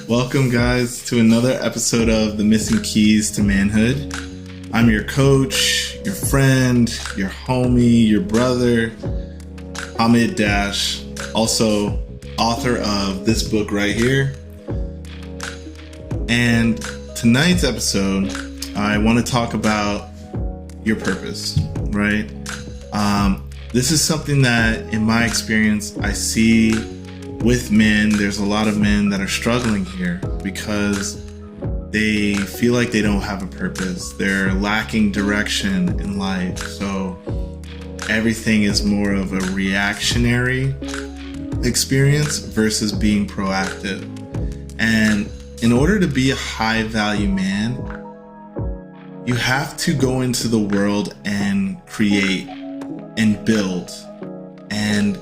Welcome, guys, to another episode of The Missing Keys to Manhood. I'm your coach, your friend, your homie, your brother, Hamid Dash, also author of this book right here. And tonight's episode, I want to talk about your purpose, right? This is something that, in my experience, I see with men. There's a lot of men that are struggling here because they feel like they don't have a purpose. They're lacking direction in life. So everything is more of a reactionary experience versus being proactive. And in order to be a high value man, you have to go into the world and create and build. And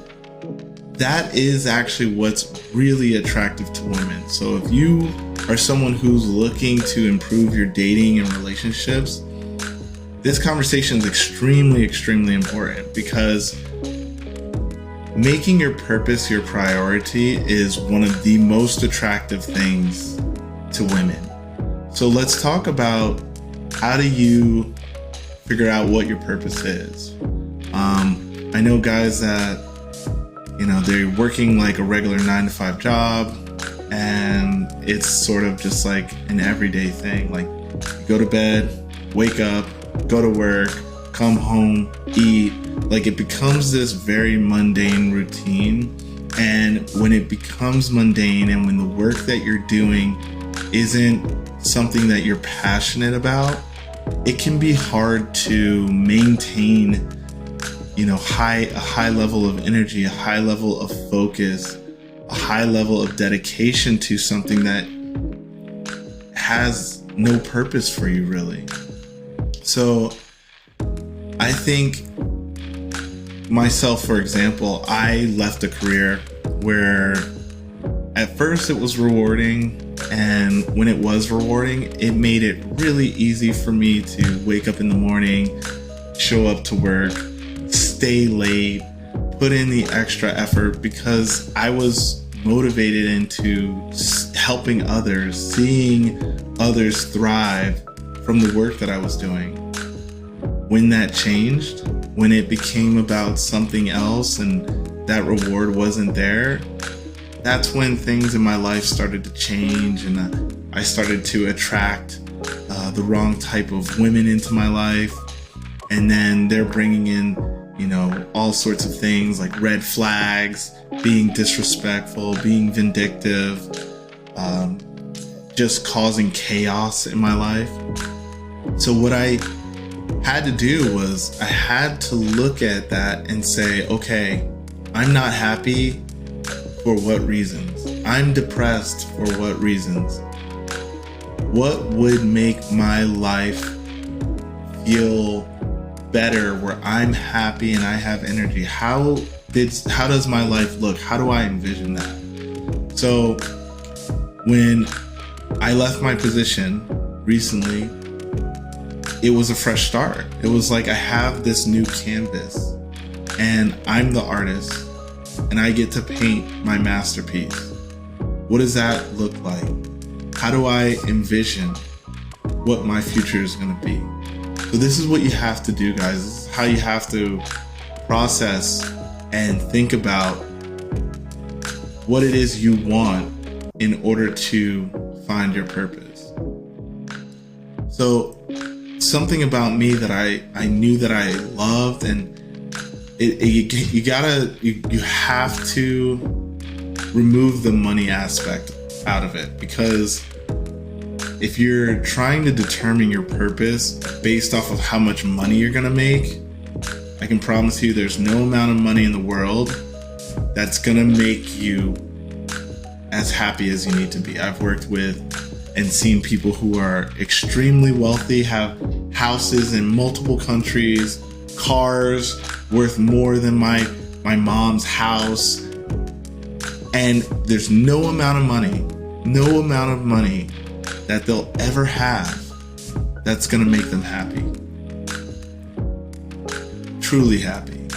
that is actually what's really attractive to women. So if you are someone who's looking to improve your dating and relationships, this conversation is extremely, extremely important, because making your purpose your priority is one of the most attractive things to women. So let's talk about, how do you figure out what your purpose is? I know guys that, they're working like a regular 9-to-5 job, and it's sort of just like an everyday thing. Like, you go to bed, wake up, go to work, come home, eat. Like, it becomes this very mundane routine. And when it becomes mundane, and when the work that you're doing isn't something that you're passionate about, it can be hard to maintain a high level of energy, a high level of focus, a high level of dedication to something that has no purpose for you, really. So I think myself, for example, I left a career where at first it was rewarding, and when it was rewarding, it made it really easy for me to wake up in the morning, show up to work, stay late, put in the extra effort, because I was motivated into helping others, seeing others thrive from the work that I was doing. When that changed, when it became about something else and that reward wasn't there, that's when things in my life started to change, and I started to attract the wrong type of women into my life. And then they're bringing in all sorts of things like red flags, being disrespectful, being vindictive, just causing chaos in my life. So what I had to do was I had to look at that and say, okay, I'm not happy. For what reasons? I'm depressed for what reasons? What would make my life feel better, where I'm happy and I have energy? How does my life look? How do I envision that? So when I left my position recently, it was a fresh start. It was like, I have this new canvas and I'm the artist and I get to paint my masterpiece. What does that look like? How do I envision what my future is going to be? So this is what you have to do, guys. This is how you have to process and think about what it is you want in order to find your purpose. So something about me that I knew that I loved, and you have to remove the money aspect out of it, because if you're trying to determine your purpose based off of how much money you're gonna make, I can promise you there's no amount of money in the world that's gonna make you as happy as you need to be. I've worked with and seen people who are extremely wealthy, have houses in multiple countries, cars worth more than my mom's house, and there's no amount of money that they'll ever have that's gonna make them happy. Truly happy.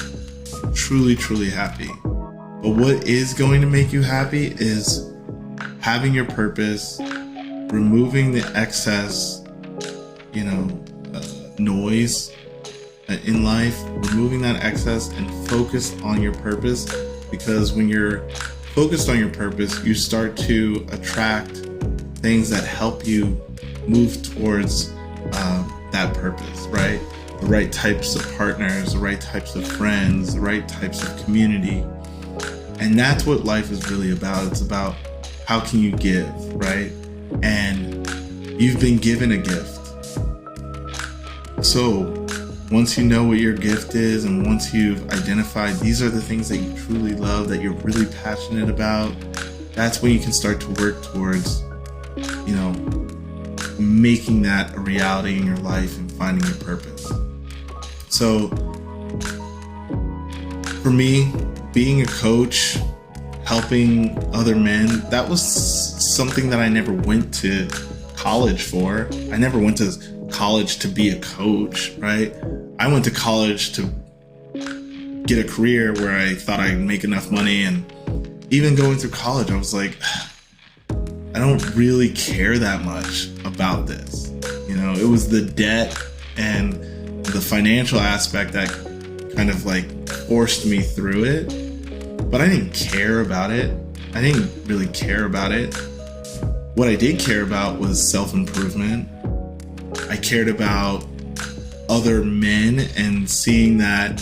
Truly, truly happy. But what is going to make you happy is having your purpose, removing the excess, noise in life, removing that excess and focus on your purpose. Because when you're focused on your purpose, you start to attract things that help you move towards that purpose, right? The right types of partners, the right types of friends, the right types of community. And that's what life is really about. It's about how can you give, right? And you've been given a gift. So once you know what your gift is, and once you've identified these are the things that you truly love, that you're really passionate about, that's when you can start to work towards, making that a reality in your life and finding your purpose. So for me, being a coach, helping other men, that was something that I never went to college for. I never went to college to be a coach, right? I went to college to get a career where I thought I'd make enough money. And even going through college, I was like, I don't really care that much about this. It was the debt and the financial aspect that kind of forced me through it. But I didn't care about it. I didn't really care about it. What I did care about was self-improvement. I cared about other men and seeing that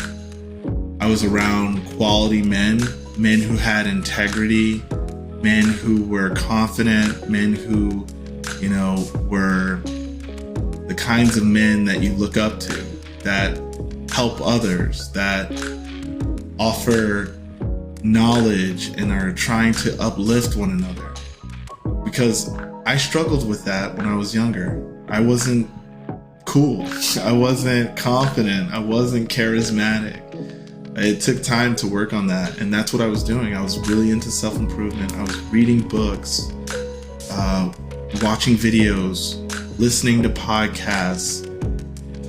I was around quality men who had integrity, men who were confident, men who, were the kinds of men that you look up to, that help others, that offer knowledge and are trying to uplift one another. Because I struggled with that when I was younger. I wasn't cool. I wasn't confident. I wasn't charismatic. It took time to work on that, and that's what I was doing. I was really into self-improvement. I was reading books, watching videos, listening to podcasts,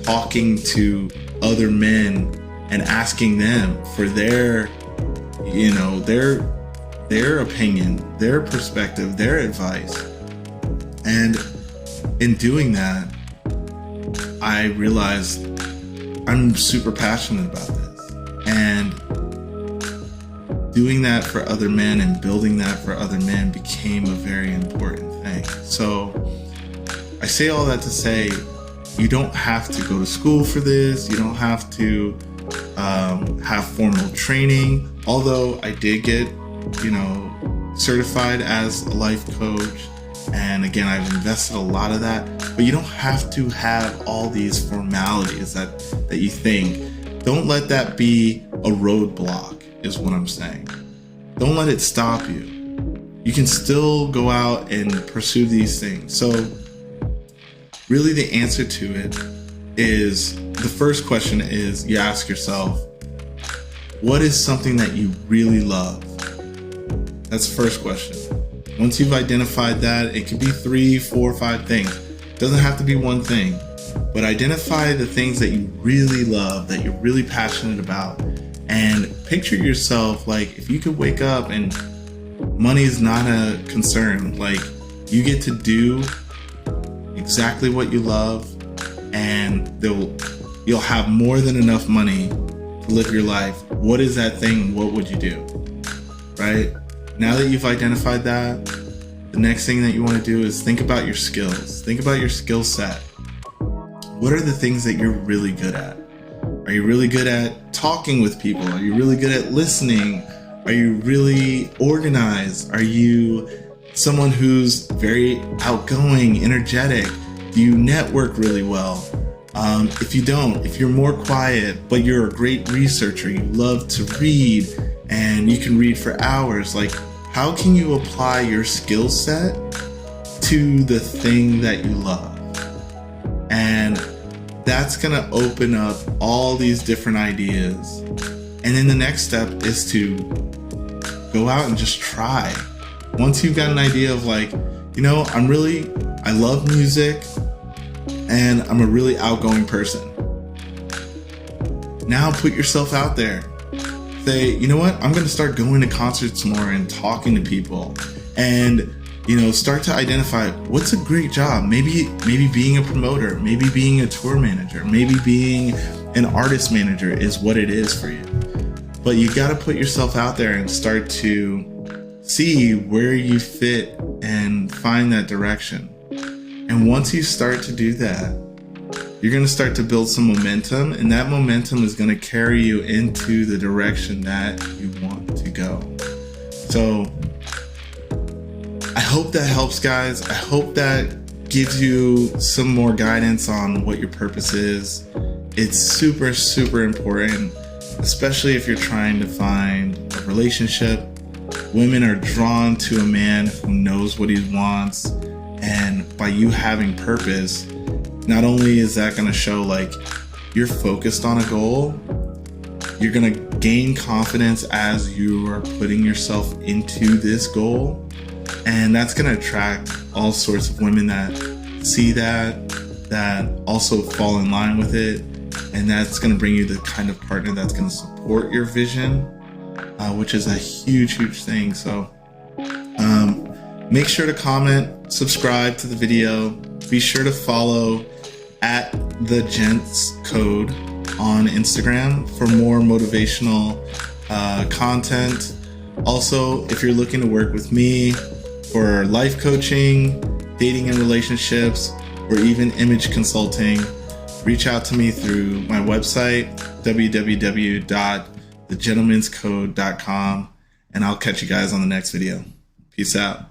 talking to other men and asking them for their opinion, their perspective, their advice. And in doing that, I realized I'm super passionate about this. And doing that for other men and building that for other men became a very important thing. So I say all that to say, you don't have to go to school for this. You don't have to have formal training. Although I did get, certified as a life coach. And again, I've invested a lot of that. But you don't have to have all these formalities that you think. Don't let that be a roadblock, is what I'm saying. Don't let it stop you. You can still go out and pursue these things. So really the answer to it is, the first question is, you ask yourself, what is something that you really love? That's the first question. Once you've identified that, it could be 3, 4, 5 things. It doesn't have to be one thing, but identify the things that you really love, that you're really passionate about, and picture yourself if you could wake up and money is not a concern. You get to do exactly what you love, and you'll have more than enough money to live your life. What is that thing? What would you do? Right? Now that you've identified that, the next thing that you want to do is think about your skills. Think about your skill set. What are the things that you're really good at? Are you really good at talking with people? Are you really good at listening? Are you really organized? Are you someone who's very outgoing, energetic? Do you network really well? If you don't, if you're more quiet, but you're a great researcher, you love to read and you can read for hours, how can you apply your skill set to the thing that you love? And that's going to open up all these different ideas. And then the next step is to go out and just try. Once you've got an idea of I love music and I'm a really outgoing person. Now put yourself out there. Say, you know what? I'm going to start going to concerts more and talking to people. And start to identify what's a great job. Maybe being a promoter, maybe being a tour manager, maybe being an artist manager is what it is for you. But you got to put yourself out there and start to see where you fit and find that direction. And once you start to do that, you're going to start to build some momentum, and that momentum is going to carry you into the direction that you want to go. So I hope that helps, guys. I hope that gives you some more guidance on what your purpose is. It's super, super important, especially if you're trying to find a relationship. Women are drawn to a man who knows what he wants, and by you having purpose, not only is that going to show like you're focused on a goal, you're going to gain confidence as you are putting yourself into this goal, and that's going to attract all sorts of women that see that also fall in line with it, and that's going to bring you the kind of partner that's going to support your vision, which is a huge thing. So make sure to comment, subscribe to the video, be sure to follow at the Gents Code on Instagram for more motivational content. Also, if you're looking to work with me for life coaching, dating and relationships, or even image consulting, reach out to me through my website, www.thegentleman'scode.com, and I'll catch you guys on the next video. Peace out.